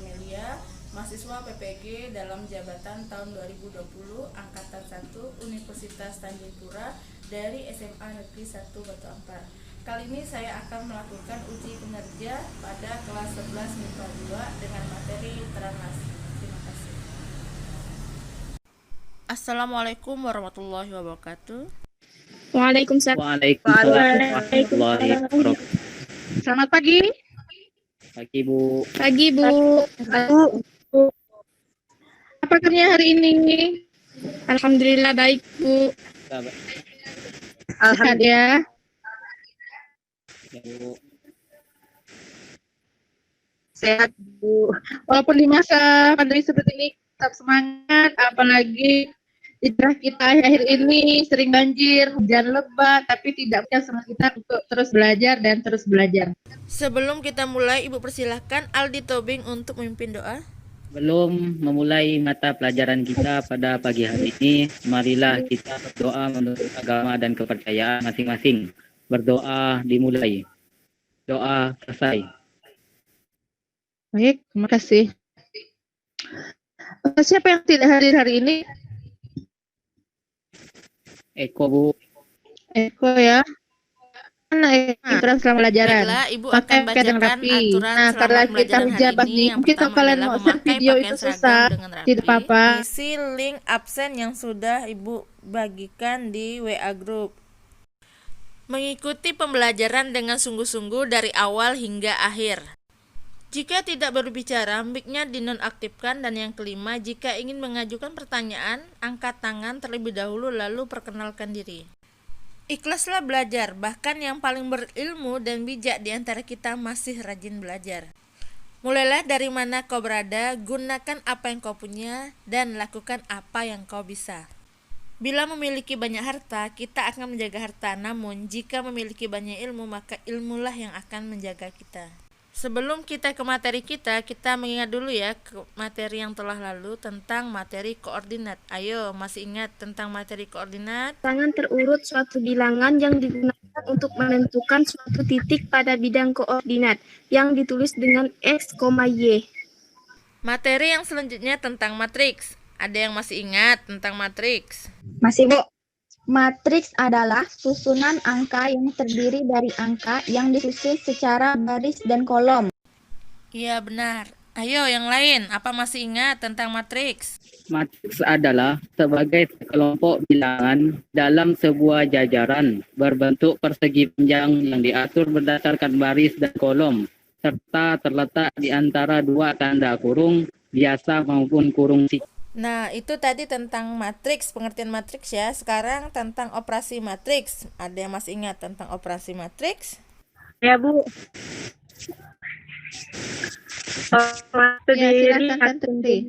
Amelia, mahasiswa PPG dalam jabatan tahun 2020 Angkatan 1 Universitas Tanjung Pura dari SMA Negeri 1 Batu Ampar. Kali ini saya akan melakukan uji kinerja pada kelas 11 MIPA 2 dengan materi translasi. Terima kasih. Assalamualaikum warahmatullahi wabarakatuh. Waalaikumsalam warahmatullahi wabarakatuh. Selamat pagi. Pagi, Bu. Pagi, Bu. Apa kabarnya hari ini? Alhamdulillah baik, Bu. Sehat ya. Ya, Bu. Sehat, Bu. Walaupun di masa pandemi seperti ini tetap semangat, apalagi di daerah kita akhir ini sering banjir, hujan lebat, tapi tidak punya semangat kita untuk terus belajar dan terus belajar. Sebelum kita mulai, Ibu persilahkan Aldi Tobing untuk memimpin doa. Belum memulai mata pelajaran kita pada pagi hari ini, marilah kita berdoa menurut agama dan kepercayaan masing-masing. Berdoa dimulai. Doa selesai. Baik, terima kasih. Siapa yang tidak hadir hari ini? Eko, Bu. Eko ya. Mana aturan selama pelajaran? Baiklah, Ibu Pakai akan pakaian yang bacakan rapi. aturan Nah, selama karena kita pembelajaran hari hujabat ini. nih, Yang mungkin pertama kalian adalah mau share memakai video pakaian itu seragam susah, dengan rapi. tidak apa-apa. Isi link absen yang sudah Ibu bagikan di WA Group. Mengikuti pembelajaran dengan sungguh-sungguh dari awal hingga akhir. Jika tidak berbicara, mic-nya dinonaktifkan. Dan yang kelima, jika ingin mengajukan pertanyaan, angkat tangan terlebih dahulu lalu perkenalkan diri. Ikhlaslah belajar, bahkan yang paling berilmu dan bijak di antara kita masih rajin belajar. Mulailah dari mana kau berada, gunakan apa yang kau punya, dan lakukan apa yang kau bisa. Bila memiliki banyak harta, kita akan menjaga harta. Namun, jika memiliki banyak ilmu, maka ilmulah yang akan menjaga kita. Sebelum kita ke materi kita mengingat dulu ya ke materi yang telah lalu tentang materi koordinat. Ayo, masih ingat tentang materi koordinat? Tangan terurut suatu bilangan yang digunakan untuk menentukan suatu titik pada bidang koordinat yang ditulis dengan X, Y. Materi yang selanjutnya tentang matriks. Ada yang masih ingat tentang matriks? Masih, Bu. Matriks adalah susunan angka yang terdiri dari angka yang disusun secara baris dan kolom. Iya, benar. Ayo, yang lain. Apa masih ingat tentang matriks? Matriks adalah sebagai sekelompok bilangan dalam sebuah jajaran berbentuk persegi panjang yang diatur berdasarkan baris dan kolom, serta terletak di antara dua tanda kurung biasa maupun kurung singkat. Nah, itu tadi tentang matriks, pengertian matriks ya. Sekarang tentang operasi matriks. Ada yang masih ingat tentang operasi matriks? Ya, Bu. Silakan Tanti.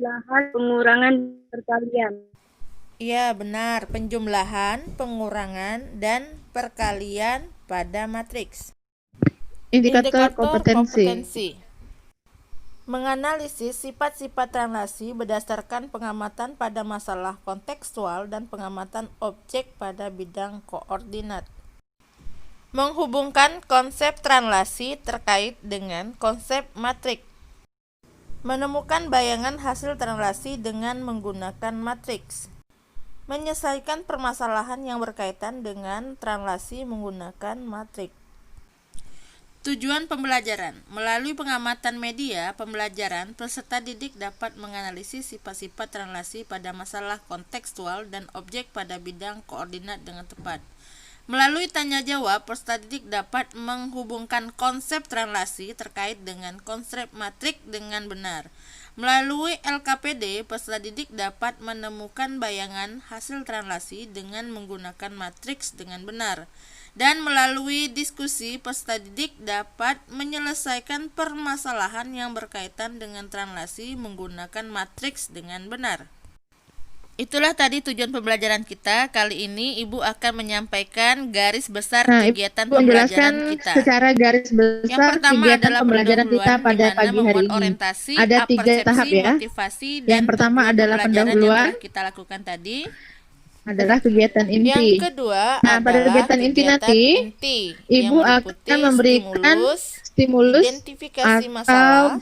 Pengurangan perkalian. Iya, benar. Penjumlahan, pengurangan, dan perkalian pada matriks. Indikator kompetensi. Menganalisis sifat-sifat translasi berdasarkan pengamatan pada masalah kontekstual dan pengamatan objek pada bidang koordinat. Menghubungkan konsep translasi terkait dengan konsep matrik. Menemukan bayangan hasil translasi dengan menggunakan matriks. Menyelesaikan permasalahan yang berkaitan dengan translasi menggunakan matriks. Tujuan pembelajaran. Melalui pengamatan media pembelajaran, peserta didik dapat menganalisis sifat-sifat translasi pada masalah kontekstual dan objek pada bidang koordinat dengan tepat. Melalui tanya jawab, peserta didik dapat menghubungkan konsep translasi terkait dengan konsep matrik dengan benar. Melalui LKPD, peserta didik dapat menemukan bayangan hasil translasi dengan menggunakan matriks dengan benar. Dan melalui diskusi, peserta didik dapat menyelesaikan permasalahan yang berkaitan dengan translasi menggunakan matriks dengan benar. Itulah tadi tujuan pembelajaran kita. Kali ini Ibu akan menyampaikan garis besar kegiatan pembelajaran kita. Secara garis besar yang pertama kegiatan adalah pembelajaran kita pada pagi hari ini. Orientasi, Ada 3 tahap ya. Motivasi, yang pertama adalah pendahuluan. Yang kita lakukan tadi adalah kegiatan inti. Yang kedua pada kegiatan inti nanti, Ibu akan memberikan stimulus identifikasi atau masalah,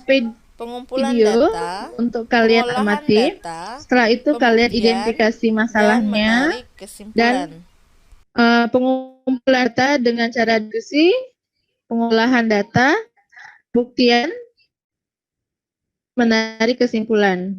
pengumpulan video data, untuk kalian pengolahan amati. data, Setelah itu kalian pembuktian, identifikasi dan masalahnya, menarik kesimpulan. pengumpulan data dengan cara diskusi, pengolahan data, buktian, menarik kesimpulan.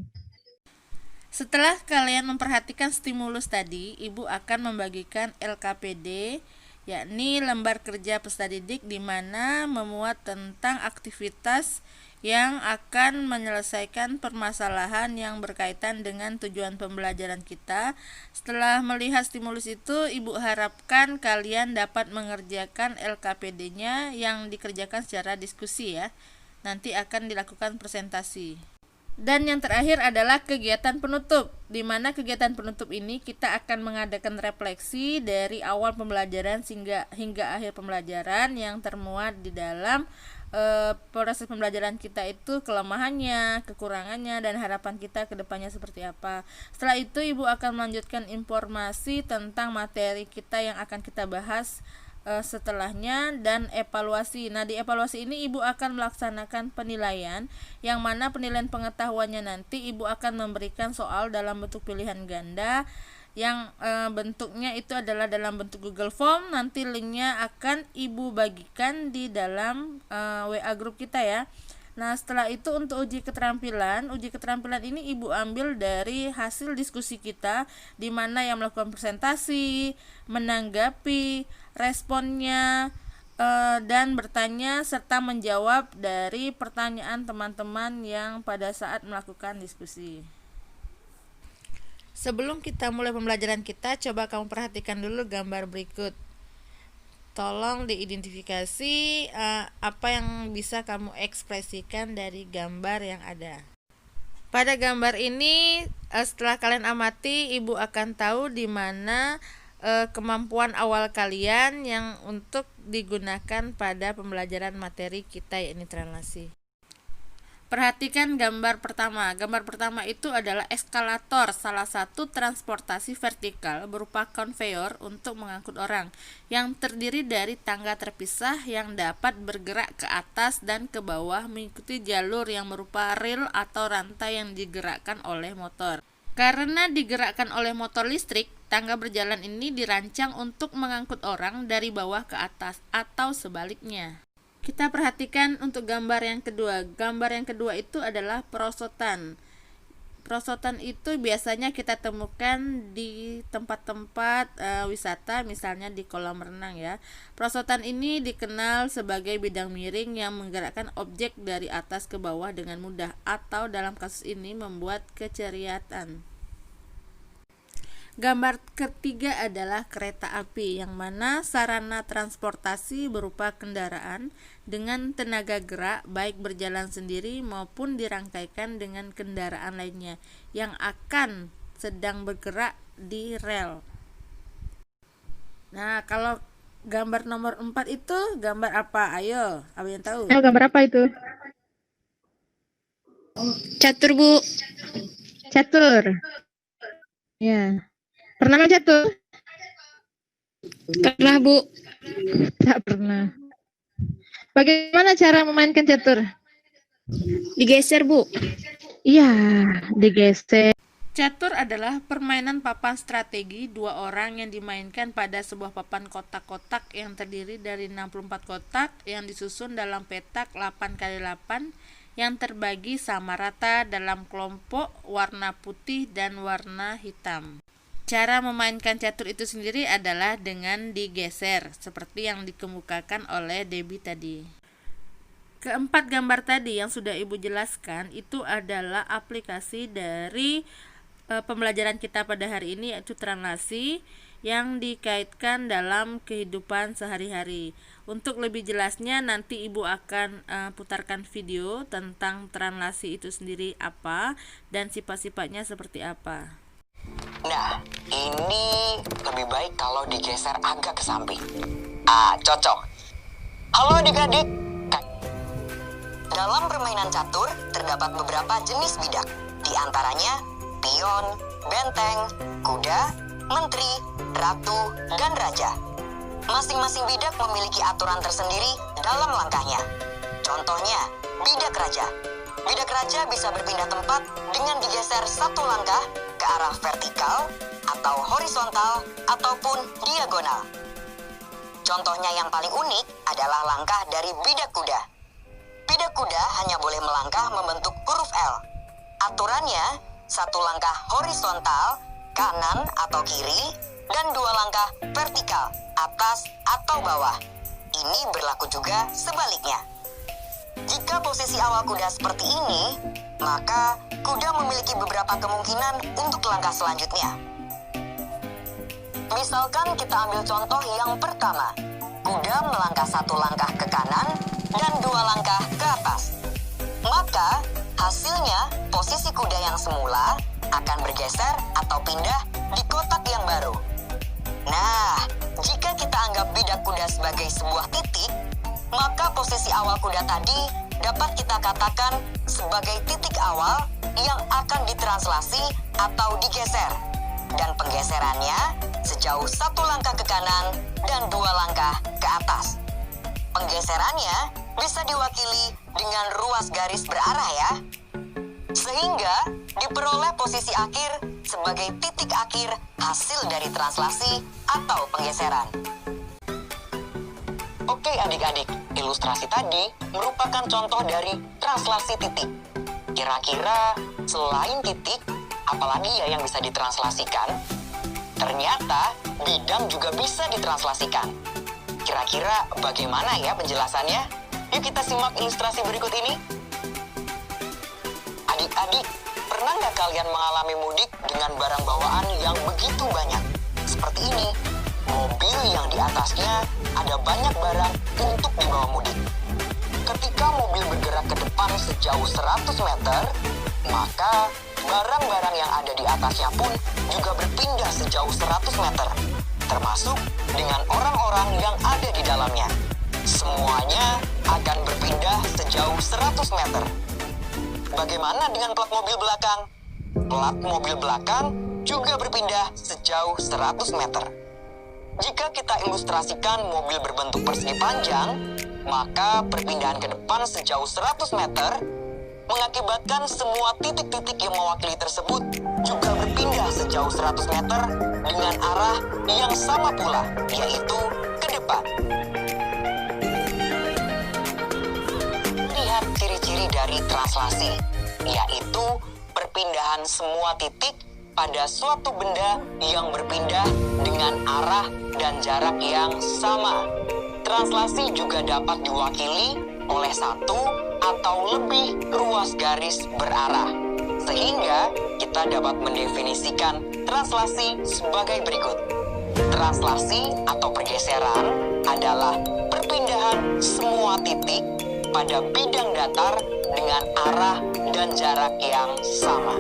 Setelah kalian memperhatikan stimulus tadi, Ibu akan membagikan LKPD, yakni lembar kerja peserta didik, di mana memuat tentang aktivitas yang akan menyelesaikan permasalahan yang berkaitan dengan tujuan pembelajaran kita. Setelah melihat stimulus itu, Ibu harapkan kalian dapat mengerjakan LKPD-nya yang dikerjakan secara diskusi ya. Nanti akan dilakukan presentasi. Dan yang terakhir adalah kegiatan penutup, di mana kegiatan penutup ini kita akan mengadakan refleksi dari awal pembelajaran hingga akhir pembelajaran yang termuat di dalam proses pembelajaran kita itu, kelemahannya, kekurangannya, dan harapan kita ke depannya seperti apa. Setelah itu Ibu akan melanjutkan informasi tentang materi kita yang akan kita bahas setelahnya, dan evaluasi. Nah, di evaluasi ini Ibu akan melaksanakan penilaian, yang mana penilaian pengetahuannya nanti Ibu akan memberikan soal dalam bentuk pilihan ganda yang bentuknya itu adalah dalam bentuk Google Form. Nanti linknya akan Ibu bagikan di dalam WA grup kita ya. Nah, setelah itu untuk uji keterampilan ini Ibu ambil dari hasil diskusi kita, di mana yang melakukan presentasi, menanggapi, responnya, dan bertanya serta menjawab dari pertanyaan teman-teman yang pada saat melakukan diskusi. Sebelum kita mulai pembelajaran kita, coba kamu perhatikan dulu gambar berikut. Tolong diidentifikasi apa yang bisa kamu ekspresikan dari gambar yang ada. Pada gambar ini, setelah kalian amati, Ibu akan tahu di mana kemampuan awal kalian yang untuk digunakan pada pembelajaran materi kita, yakni translasi. Perhatikan gambar pertama. Gambar pertama itu adalah eskalator, salah satu transportasi vertikal berupa konveyor untuk mengangkut orang, yang terdiri dari tangga terpisah yang dapat bergerak ke atas dan ke bawah mengikuti jalur yang berupa rel atau rantai yang digerakkan oleh motor. Karena digerakkan oleh motor listrik, tangga berjalan ini dirancang untuk mengangkut orang dari bawah ke atas atau sebaliknya. Kita perhatikan untuk gambar yang kedua. Gambar yang kedua itu adalah perosotan. Perosotan itu biasanya kita temukan di tempat-tempat wisata, misalnya di kolam renang ya. Perosotan ini dikenal sebagai bidang miring yang menggerakkan objek dari atas ke bawah dengan mudah, atau dalam kasus ini membuat keceriaan. Gambar ketiga adalah kereta api, yang mana sarana transportasi berupa kendaraan dengan tenaga gerak, baik berjalan sendiri maupun dirangkaikan dengan kendaraan lainnya yang akan sedang bergerak di rel. Nah, kalau gambar nomor 4 itu gambar apa? Ayo, apa yang tahu? Gambar apa itu? Catur, Bu. Catur. Ya. Pernah main catur? Pernah, Bu. Tak pernah. Bagaimana cara memainkan catur? Digeser, Bu. Iya, digeser. Catur adalah permainan papan strategi dua orang yang dimainkan pada sebuah papan kotak-kotak yang terdiri dari 64 kotak yang disusun dalam petak 8x8 yang terbagi sama rata dalam kelompok warna putih dan warna hitam. Cara memainkan catur itu sendiri adalah dengan digeser, seperti yang dikemukakan oleh Debbie tadi. Keempat gambar tadi yang sudah Ibu jelaskan itu adalah aplikasi dari pembelajaran kita pada hari ini, yaitu translasi yang dikaitkan dalam kehidupan sehari-hari. Untuk lebih jelasnya nanti Ibu akan putarkan video tentang translasi itu sendiri apa dan sifat-sifatnya seperti apa. Nah, ini lebih baik kalau digeser agak ke samping. Cocok. Halo adik-adik. Dalam permainan catur, terdapat beberapa jenis bidak. Di antaranya, pion, benteng, kuda, menteri, ratu, dan raja. Masing-masing bidak memiliki aturan tersendiri dalam langkahnya. Contohnya, bidak raja. bidak raja bisa berpindah tempat dengan digeser satu langkah ke arah vertikal atau horizontal ataupun diagonal. Contohnya yang paling unik adalah langkah dari bidak kuda. Bidak kuda hanya boleh melangkah membentuk huruf L. Aturannya, satu langkah horizontal, kanan atau kiri, dan dua langkah vertikal, atas atau bawah. Ini berlaku juga sebaliknya. Jika posisi awal kuda seperti ini, maka kuda memiliki beberapa kemungkinan untuk langkah selanjutnya. Misalkan kita ambil contoh yang pertama, kuda melangkah satu langkah ke kanan dan dua langkah ke atas. Maka hasilnya posisi kuda yang semula akan bergeser atau pindah di kotak yang baru. Nah, jika kita anggap bidak kuda sebagai sebuah titik, maka posisi awal kuda tadi dapat kita katakan sebagai titik awal yang akan ditranslasi atau digeser. Dan penggeserannya sejauh satu langkah ke kanan dan dua langkah ke atas. Penggeserannya bisa diwakili dengan ruas garis berarah ya. Sehingga diperoleh posisi akhir sebagai titik akhir hasil dari translasi atau penggeseran. Oke adik-adik, ilustrasi tadi merupakan contoh dari translasi titik. Kira-kira selain titik, apalagi ya yang bisa ditranslasikan? Ternyata bidang juga bisa ditranslasikan. Kira-kira bagaimana ya penjelasannya? Yuk kita simak ilustrasi berikut ini. Adik-adik, pernah nggak kalian mengalami mudik dengan barang bawaan yang begitu banyak? Seperti ini, mobil yang di atasnya ada banyak barang untuk dibawa mudik. Ketika mobil bergerak ke depan sejauh 100 meter, maka barang-barang yang ada di atasnya pun juga berpindah sejauh 100 meter, termasuk dengan orang-orang yang ada di dalamnya. Semuanya akan berpindah sejauh 100 meter. Bagaimana dengan plat mobil belakang? Plat mobil belakang juga berpindah sejauh 100 meter. Jika kita ilustrasikan mobil berbentuk persegi panjang, maka perpindahan ke depan sejauh 100 meter mengakibatkan semua titik-titik yang mewakili tersebut juga berpindah sejauh 100 meter dengan arah yang sama pula, yaitu ke depan. Lihat ciri-ciri dari translasi, yaitu perpindahan semua titik pada suatu benda yang berpindah dengan arah dan jarak yang sama. Translasi juga dapat diwakili oleh satu atau lebih ruas garis berarah. Sehingga kita dapat mendefinisikan translasi sebagai berikut. Translasi atau pergeseran adalah perpindahan semua titik pada bidang datar dengan arah dan jarak yang sama.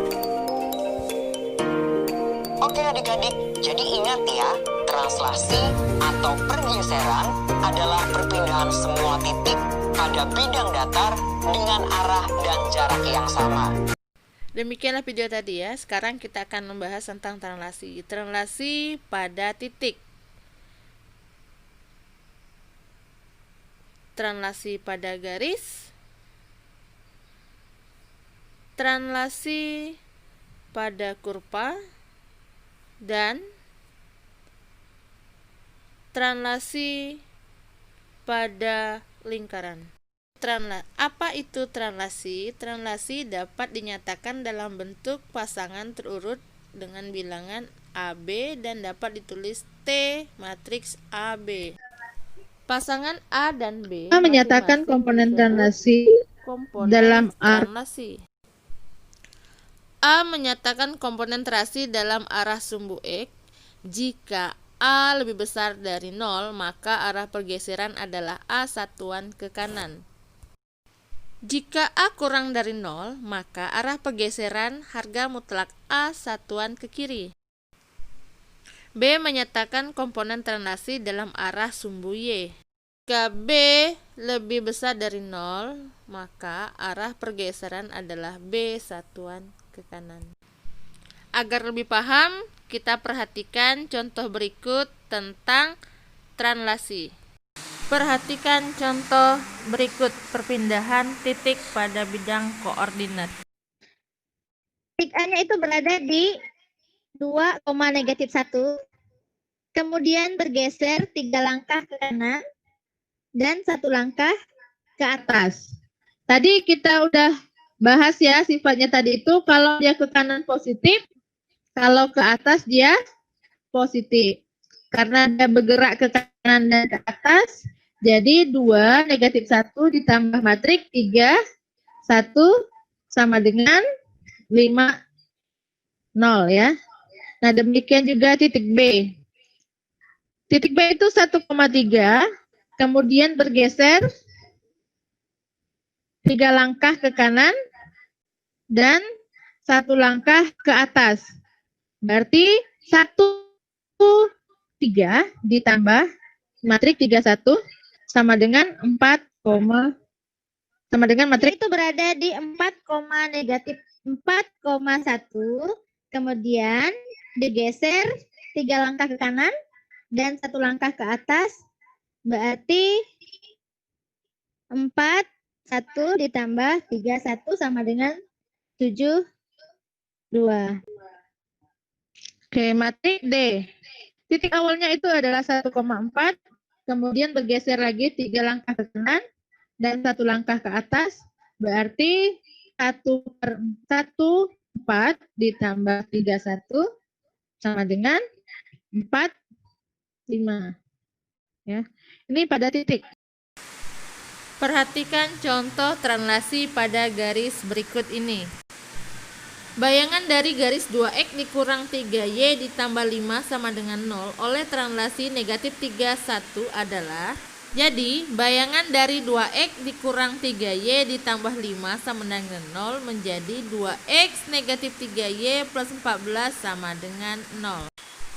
Oke adik-adik, jadi ingat ya, translasi atau pergeseran adalah perpindahan semua titik pada bidang datar dengan arah dan jarak yang sama. Demikianlah video tadi ya. Sekarang kita akan membahas tentang translasi. Translasi pada titik. Translasi pada garis. Translasi pada kurva. Dan translasi pada lingkaran. Apa itu translasi? Translasi dapat dinyatakan dalam bentuk pasangan terurut dengan bilangan AB dan dapat ditulis T matriks AB. Pasangan A dan B menyatakan komponen translasi dalam translasi. A menyatakan komponen translasi dalam arah sumbu X. Jika A lebih besar dari 0, maka arah pergeseran adalah A satuan ke kanan. Jika A kurang dari 0, maka arah pergeseran harga mutlak A satuan ke kiri. B menyatakan komponen translasi dalam arah sumbu Y. Jika B lebih besar dari 0, maka arah pergeseran adalah B satuan ke kanan. Agar lebih paham, kita perhatikan contoh berikut tentang translasi. Perhatikan contoh berikut perpindahan titik pada bidang koordinat. Titik A-nya itu berada di 2, -1, kemudian bergeser 3 langkah ke kanan dan 1 langkah ke atas. Tadi kita udah bahas ya sifatnya tadi itu, kalau dia ke kanan positif, kalau ke atas dia positif. Karena dia bergerak ke kanan dan ke atas, jadi 2 -1 ditambah matriks 3, 1 sama dengan 5, 0 ya. Nah demikian juga titik B. Titik B itu 1,3, kemudian bergeser 3 langkah ke kanan dan 1 langkah ke atas. Berarti 1,3 ditambah matriks 31 sama dengan 4, sama dengan matriks Itu berada di 4,1, kemudian digeser 3 langkah ke kanan dan 1 langkah ke atas, berarti 4, 1 ditambah 31 sama dengan 7, 2. Oke, matriks D. Titik awalnya itu adalah 1,4, kemudian bergeser lagi 3 langkah ke kanan dan 1 langkah ke atas, berarti 1/4 ditambah 31 sama dengan 4, 5. Ya. Ini pada titik. Perhatikan contoh translasi pada garis berikut ini. Bayangan dari garis 2x dikurang 3y ditambah 5 sama dengan 0 oleh translasi negatif 31 adalah, jadi bayangan dari 2x dikurang 3y ditambah 5 sama dengan 0 menjadi 2x negatif 3y plus 14 sama dengan 0.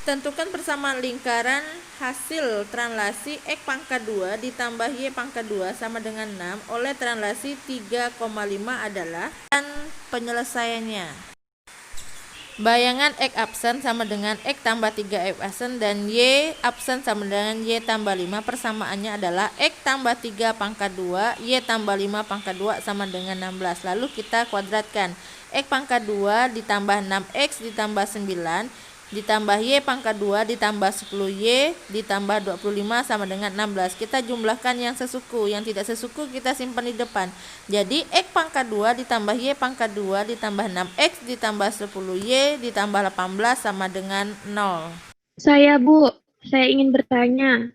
Tentukan persamaan lingkaran hasil translasi x pangkat 2 ditambah y pangkat 2 sama dengan 6 oleh translasi 3,5 adalah, dan penyelesaiannya. Bayangan x absen sama dengan x tambah 3x absen dan y absen sama dengan y tambah 5. Persamaannya adalah x tambah 3 pangkat 2 y tambah 5 pangkat 2 sama dengan 16. Lalu kita kuadratkan. X pangkat 2 ditambah 6x ditambah 9 ditambah y pangkat 2 ditambah 10y ditambah 25 sama dengan 16. Kita jumlahkan yang sesuku, yang tidak sesuku kita simpan di depan. Jadi x pangkat 2 ditambah y pangkat 2 ditambah 6x ditambah 10y ditambah 18 sama dengan 0. Bu, saya ingin bertanya.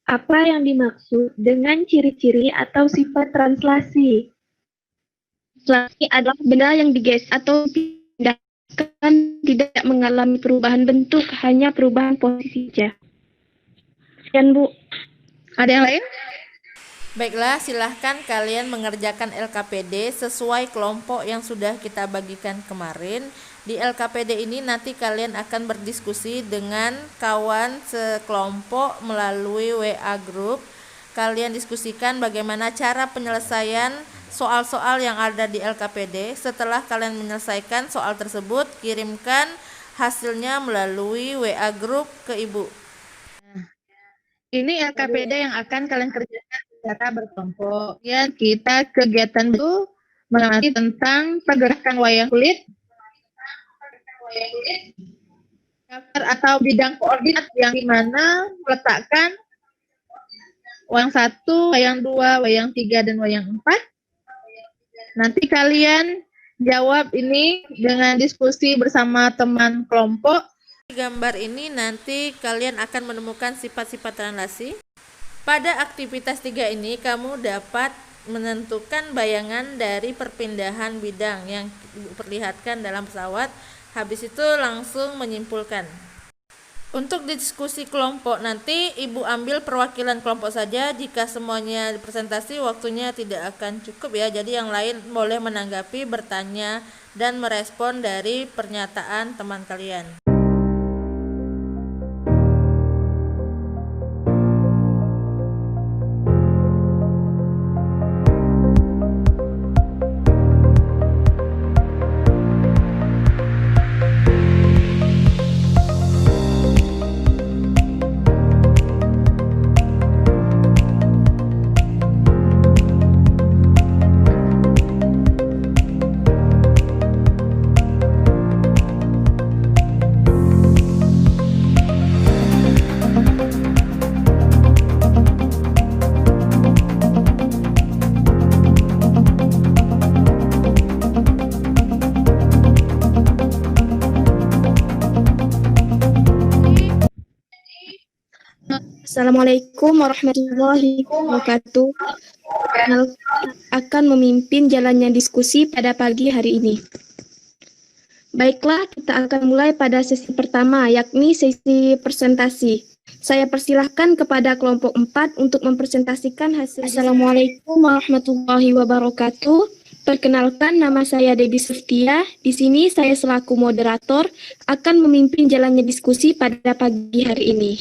Apa yang dimaksud dengan ciri-ciri atau sifat translasi? Translasi adalah benda yang digeser atau dipindahkan tidak mengalami perubahan bentuk, hanya perubahan posisi saja. Sekian, Bu. Ada yang lain? Baiklah, silahkan kalian mengerjakan LKPD sesuai kelompok yang sudah kita bagikan kemarin. Di LKPD ini nanti kalian akan berdiskusi dengan kawan sekelompok melalui WA group. Kalian diskusikan bagaimana cara penyelesaian soal-soal yang ada di LKPD. Setelah kalian menyelesaikan soal tersebut, kirimkan hasilnya melalui WA group ke Ibu. Ini LKPD yang akan kalian kerjakan secara berkelompok. Ya, kita kegiatan itu mengamati tentang pergerakan wayang kulit, gambar atau bidang koordinat yang dimana meletakkan wayang 1, wayang 2, wayang 3, dan wayang 4. Nanti kalian jawab ini dengan diskusi bersama teman kelompok. Di gambar ini nanti kalian akan menemukan sifat-sifat translasi. Pada aktivitas 3 ini kamu dapat menentukan bayangan dari perpindahan bidang yang diperlihatkan dalam pesawat. Habis itu langsung menyimpulkan. Untuk diskusi kelompok nanti Ibu ambil perwakilan kelompok saja. Jika semuanya presentasi waktunya tidak akan cukup ya. Jadi yang lain boleh menanggapi, bertanya, dan merespon dari pernyataan teman kalian. Assalamualaikum warahmatullahi wabarakatuh. Akan memimpin jalannya diskusi pada pagi hari ini. Baiklah, kita akan mulai pada sesi pertama, yakni sesi presentasi. Saya persilahkan kepada kelompok 4 untuk mempresentasikan hasil. Assalamualaikum warahmatullahi wabarakatuh. Perkenalkan, nama saya Debbie Suftia. Di sini saya selaku moderator akan memimpin jalannya diskusi pada pagi hari ini.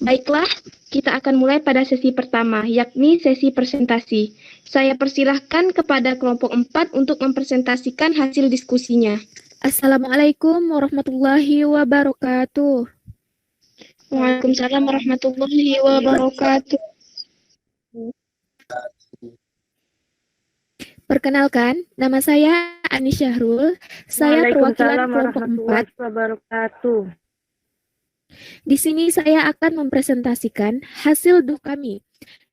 Baiklah, kita akan mulai pada sesi pertama, yakni sesi presentasi. Saya persilahkan kepada kelompok 4 untuk mempresentasikan hasil diskusinya. Assalamualaikum warahmatullahi wabarakatuh. Waalaikumsalam warahmatullahi wabarakatuh. Perkenalkan, nama saya Ani Syahrul. Saya perwakilan kelompok 4. Wabarakatuh. Di sini saya akan mempresentasikan hasil DUH kami.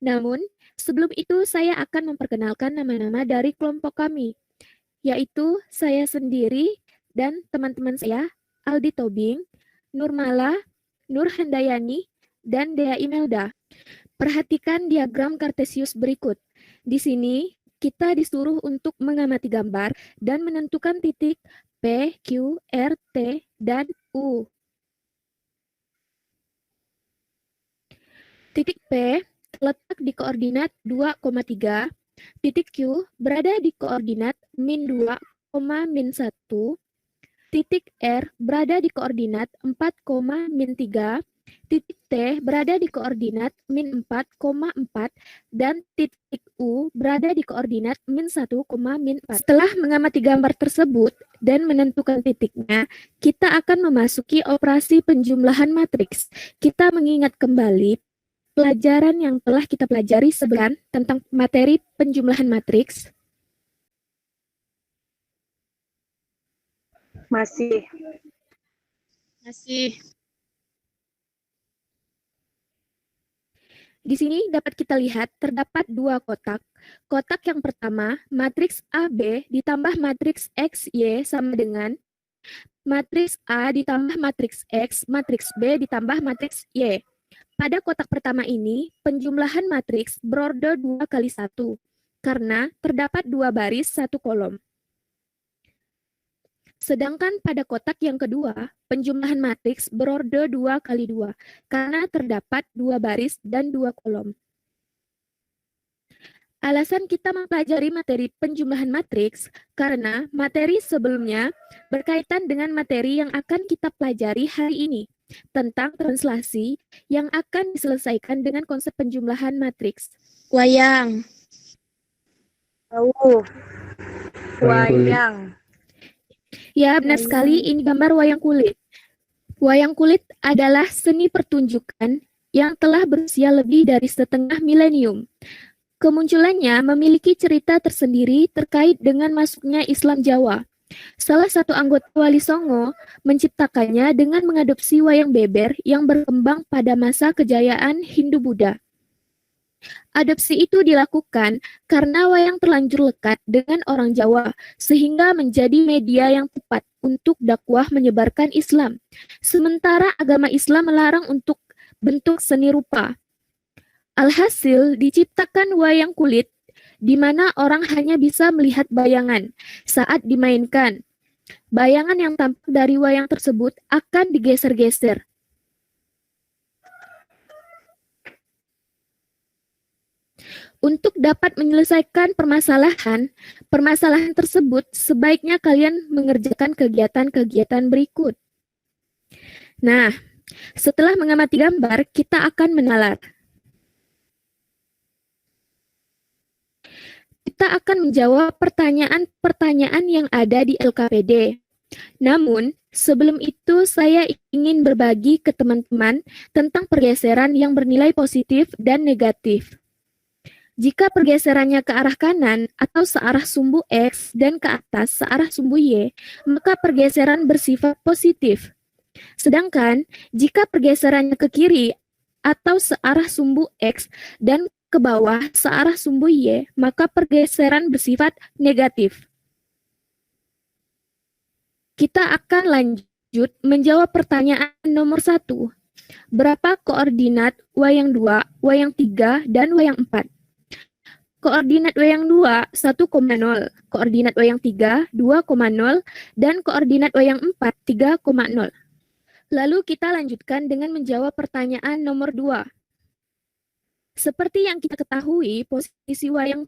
Namun, sebelum itu saya akan memperkenalkan nama-nama dari kelompok kami, yaitu saya sendiri dan teman-teman saya, Aldi Tobing, Nurmala, Nur Handayani, dan Dea Imelda. Perhatikan diagram Kartesius berikut. Di sini, kita disuruh untuk mengamati gambar dan menentukan titik P, Q, R, T, dan U. Titik P terletak di koordinat 2,3, titik Q berada di koordinat min 2, min 1, titik R berada di koordinat 4, min 3, titik T berada di koordinat min 4,4, dan titik U berada di koordinat min 1, min 4. Setelah mengamati gambar tersebut dan menentukan titiknya, kita akan memasuki operasi penjumlahan matriks. Kita mengingat kembali pelajaran yang telah kita pelajari sebelumnya tentang materi penjumlahan matriks. Masih. Di sini dapat kita lihat terdapat dua kotak. Kotak yang pertama, matriks AB ditambah matriks XY sama dengan matriks A ditambah matriks X, matriks B ditambah matriks Y. Pada kotak pertama ini, penjumlahan matriks berorder 2 kali 1, karena terdapat 2 baris 1 kolom. Sedangkan pada kotak yang kedua, penjumlahan matriks berorder 2 kali 2, karena terdapat 2 baris dan 2 kolom. Alasan kita mempelajari materi penjumlahan matriks, karena materi sebelumnya berkaitan dengan materi yang akan kita pelajari hari ini, tentang translasi yang akan diselesaikan dengan konsep penjumlahan matriks. Wayang. Tahu. Wayang. Ya, benar sekali, ini gambar wayang kulit. Wayang kulit adalah seni pertunjukan yang telah berusia lebih dari setengah milenium. Kemunculannya memiliki cerita tersendiri terkait dengan masuknya Islam Jawa. Salah satu anggota Wali Songo menciptakannya dengan mengadopsi wayang beber yang berkembang pada masa kejayaan Hindu-Buddha. Adopsi itu dilakukan karena wayang terlanjur lekat dengan orang Jawa, sehingga menjadi media yang tepat untuk dakwah menyebarkan Islam. Sementara agama Islam melarang untuk bentuk seni rupa. Alhasil, diciptakan wayang kulit, di mana orang hanya bisa melihat bayangan saat dimainkan. Bayangan yang tampak dari wayang tersebut akan digeser-geser. Untuk dapat menyelesaikan permasalahan tersebut, sebaiknya kalian mengerjakan kegiatan-kegiatan berikut. Nah, setelah mengamati gambar, kita akan menalar. Kita akan menjawab pertanyaan-pertanyaan yang ada di LKPD. Namun, sebelum itu saya ingin berbagi ke teman-teman tentang pergeseran yang bernilai positif dan negatif. Jika pergeserannya ke arah kanan atau searah sumbu X dan ke atas searah sumbu Y, maka pergeseran bersifat positif. Sedangkan jika pergeserannya ke kiri atau searah sumbu X dan ke bawah searah sumbu Y, maka pergeseran bersifat negatif. Kita akan lanjut menjawab pertanyaan nomor 1. Berapa koordinat Y yang 2, Y yang 3, dan Y yang 4? Koordinat Y yang 2, 1,0. Koordinat Y yang 3, 2,0. Dan koordinat Y yang 4, 3,0. Lalu kita lanjutkan dengan menjawab pertanyaan nomor 2. Seperti yang kita ketahui, posisi Y yang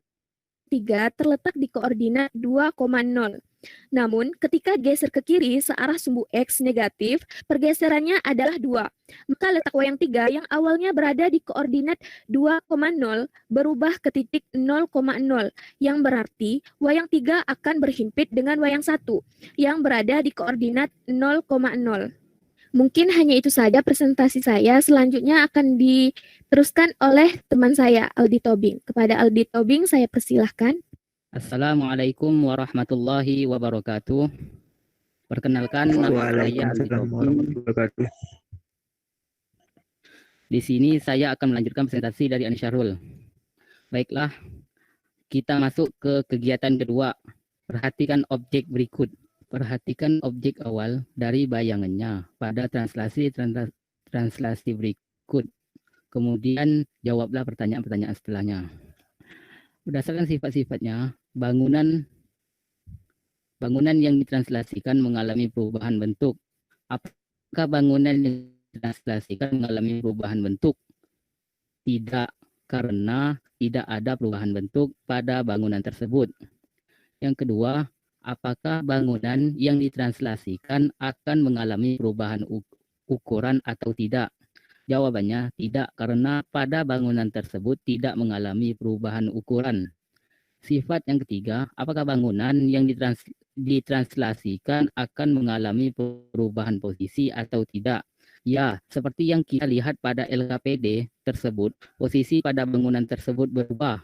3 terletak di koordinat 2,0. Namun, ketika geser ke kiri searah sumbu X negatif, pergeserannya adalah 2. Maka letak Y yang 3 yang awalnya berada di koordinat 2,0 berubah ke titik 0,0, yang berarti Y yang 3 akan berhimpit dengan Y yang 1 yang berada di koordinat 0,0. Mungkin hanya itu saja presentasi saya. Selanjutnya akan diteruskan oleh teman saya, Aldi Tobing. Kepada Aldi Tobing, saya persilahkan. Assalamualaikum warahmatullahi wabarakatuh. Perkenalkan, nama saya Aldi Tobing. Di sini saya akan melanjutkan presentasi dari Anisharul. Baiklah, kita masuk ke kegiatan kedua. Perhatikan objek berikut. Perhatikan objek awal dari bayangannya pada translasi berikut. Kemudian jawablah pertanyaan-pertanyaan setelahnya. Berdasarkan sifat-sifatnya, bangunan yang ditranslasikan mengalami perubahan bentuk. Apakah bangunan yang ditranslasikan mengalami perubahan bentuk? Tidak, karena tidak ada perubahan bentuk pada bangunan tersebut. Yang kedua, apakah bangunan yang ditranslasikan akan mengalami perubahan ukuran atau tidak? Jawabannya tidak, karena pada bangunan tersebut tidak mengalami perubahan ukuran. Sifat yang ketiga, apakah bangunan yang ditranslasikan akan mengalami perubahan posisi atau tidak? Ya, seperti yang kita lihat pada LKPD tersebut, posisi pada bangunan tersebut berubah.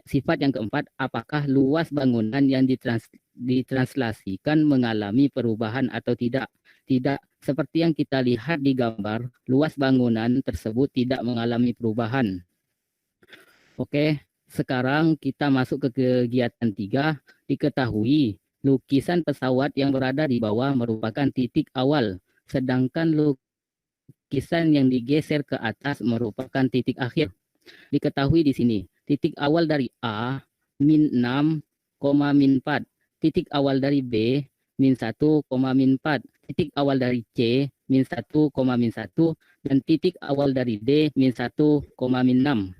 Sifat yang keempat, apakah luas bangunan yang ditranslasikan mengalami perubahan atau tidak? Tidak, seperti yang kita lihat di gambar, luas bangunan tersebut tidak mengalami perubahan. Oke, sekarang kita masuk ke kegiatan 3. Diketahui, lukisan pesawat yang berada di bawah merupakan titik awal, sedangkan lukisan yang digeser ke atas merupakan titik akhir. Diketahui di sini, titik awal dari A, min 6, min 4. Titik awal dari B, min 1, min 4. Titik awal dari C, min 1, min 1. Dan titik awal dari D, min 1, min 6.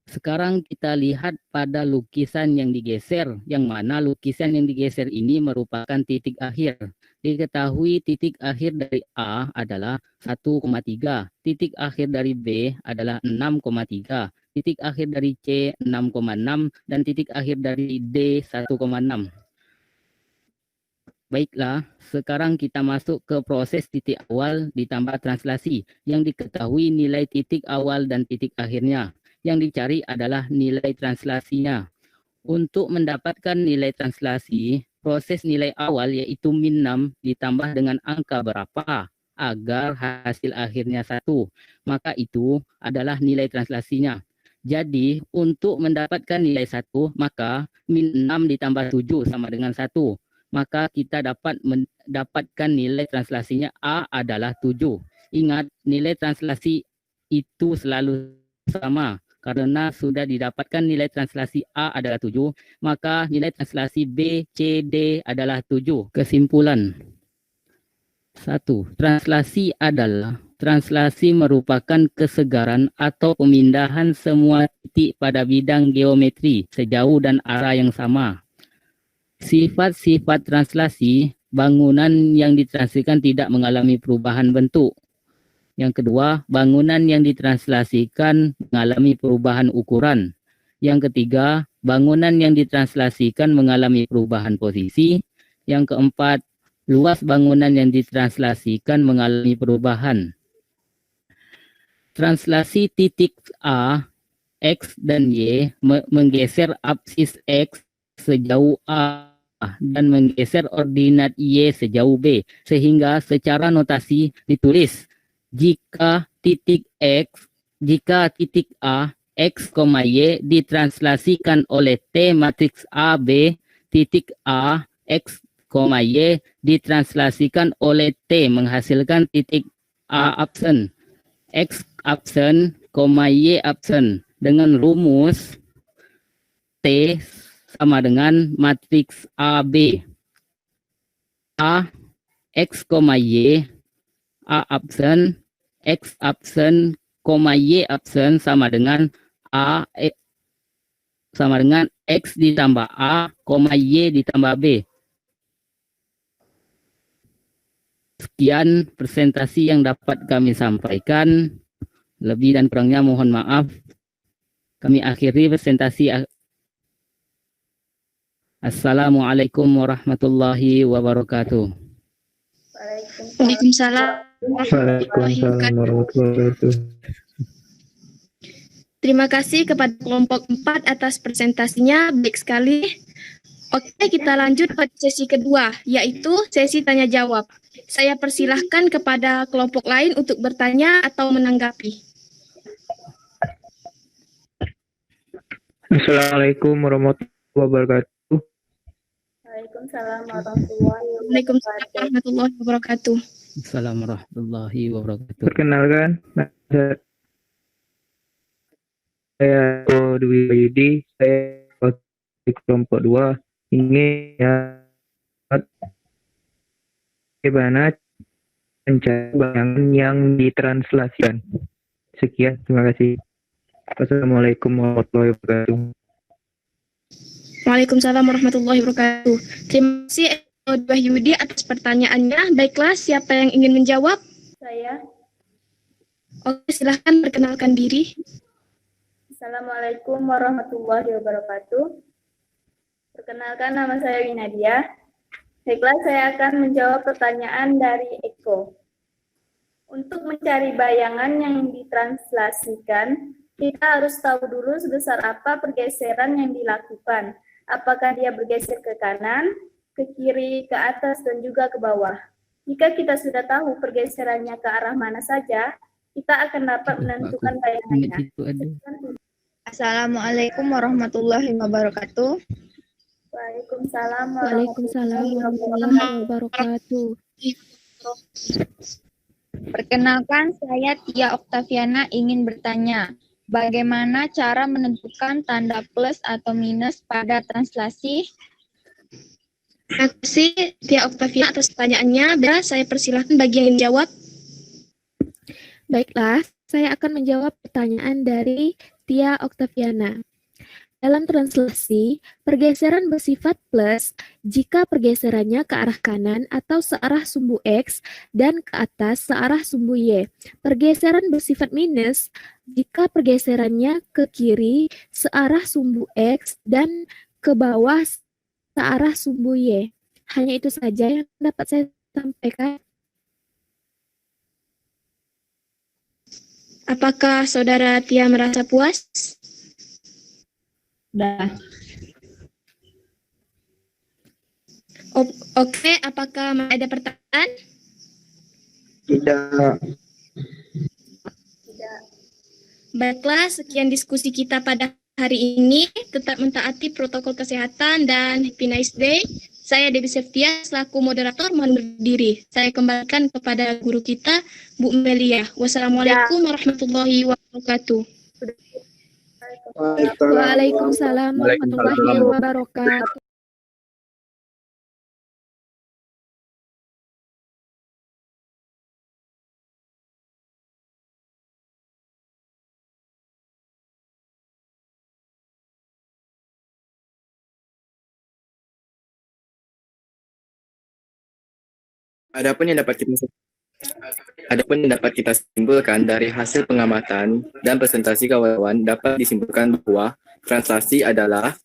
Sekarang kita lihat pada lukisan yang digeser, yang mana lukisan yang digeser ini merupakan titik akhir. Diketahui titik akhir dari A adalah 1,3, titik akhir dari B adalah 6,3, titik akhir dari C 6,6, dan titik akhir dari D 1,6. Baiklah, sekarang kita masuk ke proses titik awal ditambah translasi, yang diketahui nilai titik awal dan titik akhirnya. Yang dicari adalah nilai translasinya. Untuk mendapatkan nilai translasi, proses nilai awal yaitu min 6 ditambah dengan angka berapa agar hasil akhirnya 1. Maka itu adalah nilai translasinya. Jadi, untuk mendapatkan nilai 1, maka min 6 ditambah 7 sama dengan 1. Maka kita dapat mendapatkan nilai translasinya A adalah 7. Ingat, nilai translasi itu selalu sama. Karena sudah didapatkan nilai translasi A adalah 7, maka nilai translasi B, C, D adalah 7. Kesimpulan. 1. Translasi adalah translasi merupakan kesegaran atau pemindahan semua titik pada bidang geometri sejauh dan arah yang sama. Sifat-sifat translasi, bangunan yang ditranslasikan tidak mengalami perubahan bentuk. Yang kedua, bangunan yang ditranslasikan mengalami perubahan ukuran. Yang ketiga, bangunan yang ditranslasikan mengalami perubahan posisi. Yang keempat, luas bangunan yang ditranslasikan mengalami perubahan. Translasi titik A, X dan Y menggeser apsis X sejauh A dan menggeser ordinat Y sejauh B. Sehingga secara notasi ditulis, jika titik A, X, Y ditranslasikan oleh T matriks AB, titik A, X, Y ditranslasikan oleh T menghasilkan titik A absen, X absen, Y absen dengan rumus T sama dengan matriks AB. A, X, Y, A absen, X absen, Y absen sama dengan sama dengan X ditambah A, Y ditambah B. Sekian presentasi yang dapat kami sampaikan. Lebih dan kurangnya mohon maaf. Kami akhiri presentasi. Assalamualaikum warahmatullahi wabarakatuh. Waalaikumsalam. Waalaikumsalam warahmatullahi wabarakatuh. Terima kasih kepada kelompok 4 atas presentasinya, baik sekali. Oke, kita lanjut pada sesi kedua, yaitu sesi tanya jawab. Saya persilahkan kepada kelompok lain untuk bertanya atau menanggapi. Assalamualaikum warahmatullahi wabarakatuh. Waalaikumsalam warahmatullahi Waalaikumsalam warahmatullahi wabarakatuh. Assalamualaikum warahmatullahi wabarakatuh. Perkenalkan, saya Dwi Yudi, saya di kelompok 2 ingin bagaimana mencari bayangan yang ditranslasikan. Sekian, terima kasih. Wassalamualaikum warahmatullahi wabarakatuh. Waalaikumsalam warahmatullahi wabarakatuh. Terima kasih Dwi Yudi atas pertanyaannya. Baiklah, siapa yang ingin menjawab? Saya. Oke, silahkan perkenalkan diri. Assalamualaikum warahmatullahi wabarakatuh. Perkenalkan, nama saya Winadia. Baiklah, saya akan menjawab pertanyaan dari Eko. Untuk mencari bayangan yang ditranslasikan, kita harus tahu dulu sebesar apa pergeseran yang dilakukan. Apakah dia bergeser ke kanan, ke kiri, ke atas, dan juga ke bawah. Jika kita sudah tahu pergeserannya ke arah mana saja, kita akan dapat menentukan bayangannya. Assalamualaikum warahmatullahi wabarakatuh. Waalaikumsalam Waalaikumsalam warahmatullahi wabarakatuh. Perkenalkan, saya Tia Oktaviana ingin bertanya, bagaimana cara menentukan tanda plus atau minus pada translasi? Terima kasih Tia Octavia atas pertanyaannya. Saya persilahkan bagi yang menjawab. Baiklah, saya akan menjawab pertanyaan dari Tia Oktaviana. Dalam translasi, pergeseran bersifat plus jika pergeserannya ke arah kanan atau searah sumbu X dan ke atas searah sumbu Y. Pergeseran bersifat minus jika pergeserannya ke kiri searah sumbu X dan ke bawah searah sumbu Y. Hanya itu saja yang dapat saya sampaikan. Apakah saudara Tia merasa puas? Sudah. Oke, apakah ada pertanyaan? Tidak. Baiklah, sekian diskusi kita pada hari ini. Tetap mentaati protokol kesehatan dan happy nice day. Saya Dewi Septia selaku moderator mohon berdiri. Saya kembalikan kepada guru kita, Bu Melia. Wassalamualaikum warahmatullahi wabarakatuh. Waalaikumsalam warahmatullahi wabarakatuh. Adapun yang dapat kita simpulkan dari hasil pengamatan dan presentasi kawan-kawan dapat disimpulkan bahwa translasi adalah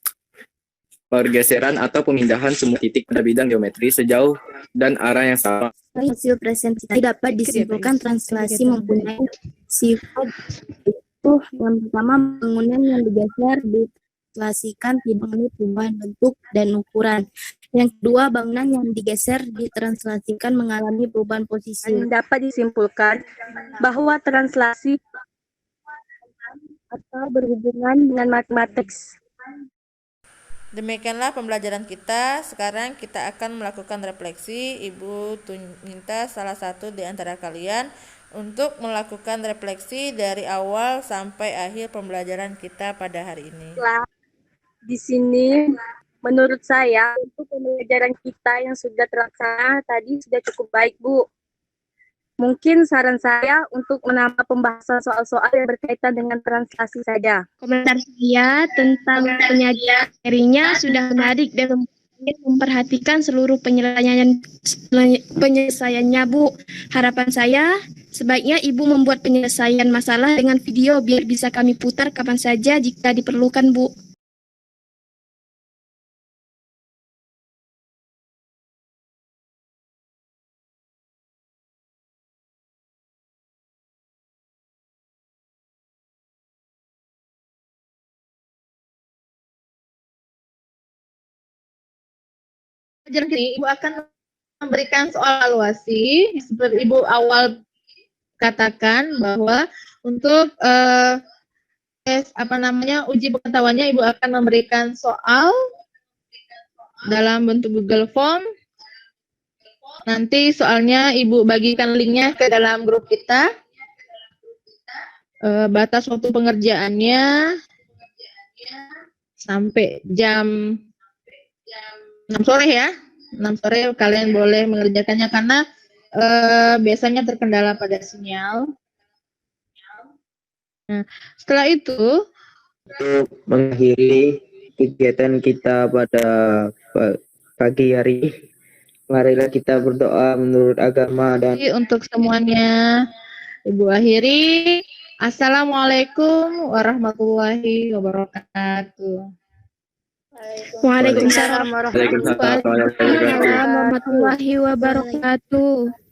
pergeseran atau pemindahan semua titik pada bidang geometri sejauh dan arah yang sama. Dari hasil presentasi dapat disimpulkan translasi mempunyai sifat itu yang pertama bangunan yang digeser ditranslasikan tidak mengalami perubahan bentuk dan ukuran. Yang kedua, bangunan yang digeser ditranslasikan mengalami perubahan posisi. Dapat disimpulkan bahwa translasi atau berhubungan dengan matematik. Demikianlah pembelajaran kita. Sekarang kita akan melakukan refleksi. Ibu minta salah satu di antara kalian untuk melakukan refleksi dari awal sampai akhir pembelajaran kita pada hari ini. Di sini, menurut saya, untuk pembelajaran kita yang sudah terlaksana tadi sudah cukup baik, Bu. Mungkin saran saya untuk menambah pembahasan soal-soal yang berkaitan dengan translasi saja. Komentar saya tentang penyajian materinya sudah menarik dan memperhatikan seluruh penyelesaiannya, Bu. Harapan saya, sebaiknya Ibu membuat penyelesaian masalah dengan video biar bisa kami putar kapan saja jika diperlukan, Bu. Pelajaran ini Ibu akan memberikan soal evaluasi seperti Ibu awal katakan bahwa untuk uji pengetahuannya Ibu akan memberikan soal dalam bentuk Google Form. Nanti soalnya Ibu bagikan linknya ke dalam grup kita. Batas waktu pengerjaannya sampai jam 6 sore ya. 6 sore kalian boleh mengerjakannya karena biasanya terkendala pada sinyal. Nah, setelah itu Untuk mengakhiri kegiatan kita pada pagi hari, marilah kita berdoa menurut agama dan untuk semuanya Ibu akhiri. Assalamualaikum warahmatullahi wabarakatuh. Waalaikumsalam Waalaikumsalam warahmatullahi wabarakatuh. warahmatullahi wabarakatuh.